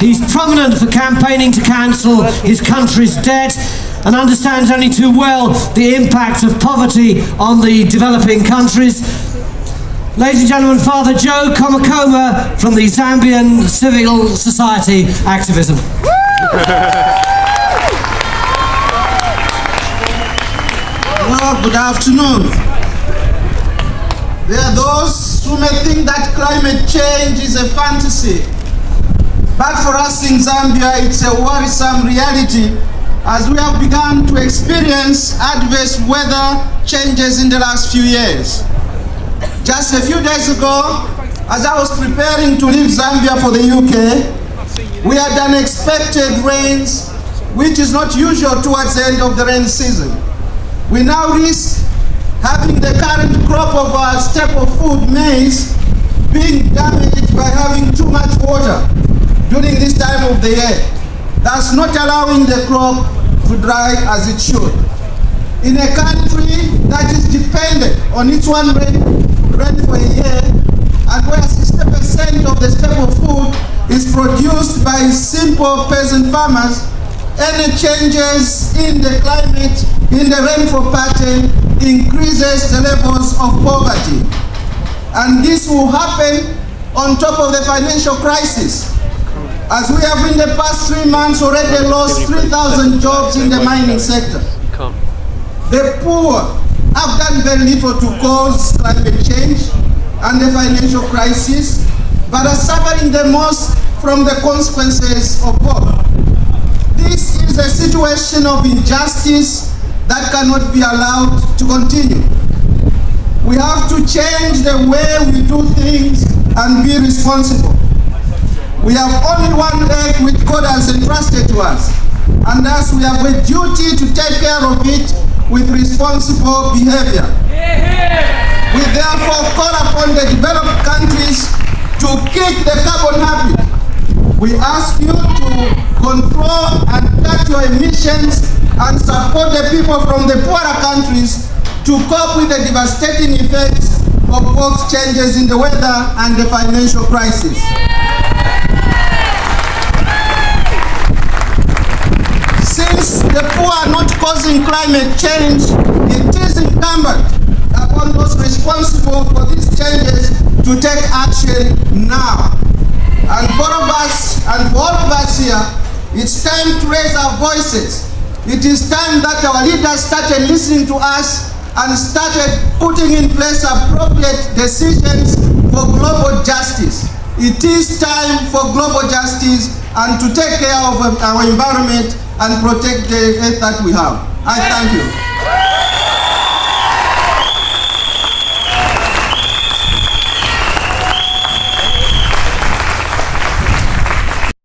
He's prominent for campaigning to cancel his country's debt and understands only too well the impact of poverty on the developing countries. Ladies and gentlemen, Fr Joe Komakoma from the Zambian Civil Society Activism. Well, good afternoon. There are those who may think that climate change is a fantasy. But for us in Zambia, it's a worrisome reality as we have begun to experience adverse weather changes in the last few years. Just a few days ago, as I was preparing to leave Zambia for the UK, we had unexpected rains, which is not usual towards the end of the rain season. We now risk having the current crop of our staple food, maize, being damaged by having too much water during this time of the year, thus not allowing the crop to dry as it should. In a country that is dependent on its one rain for a year, and where 60% of the staple food is produced by simple peasant farmers, any changes in the climate, in the rainfall pattern, increases the levels of poverty. And this will happen on top of the financial crisis, as we have in the past 3 months already lost 3,000 jobs in the mining sector. The poor have done very little to cause climate change and the financial crisis, but are suffering the most from the consequences of both. This is a situation of injustice that cannot be allowed to continue. We have to change the way we do things and be responsible. We have only one earth which God has entrusted to us, and thus we have a duty to take care of it with responsible behavior. We therefore call upon the developed countries to kick the carbon habit. We ask you to control and cut your emissions and support the people from the poorer countries to cope with the devastating effects of both changes in the weather and the financial crisis. Since the poor are not causing climate change, it is incumbent upon those responsible for these changes to take action now. And for all of us here, it's time to raise our voices. It is time that our leaders started listening to us and started putting in place appropriate decisions for global justice. It is time for global justice and to take care of our environment and protect the earth that we have. I thank you.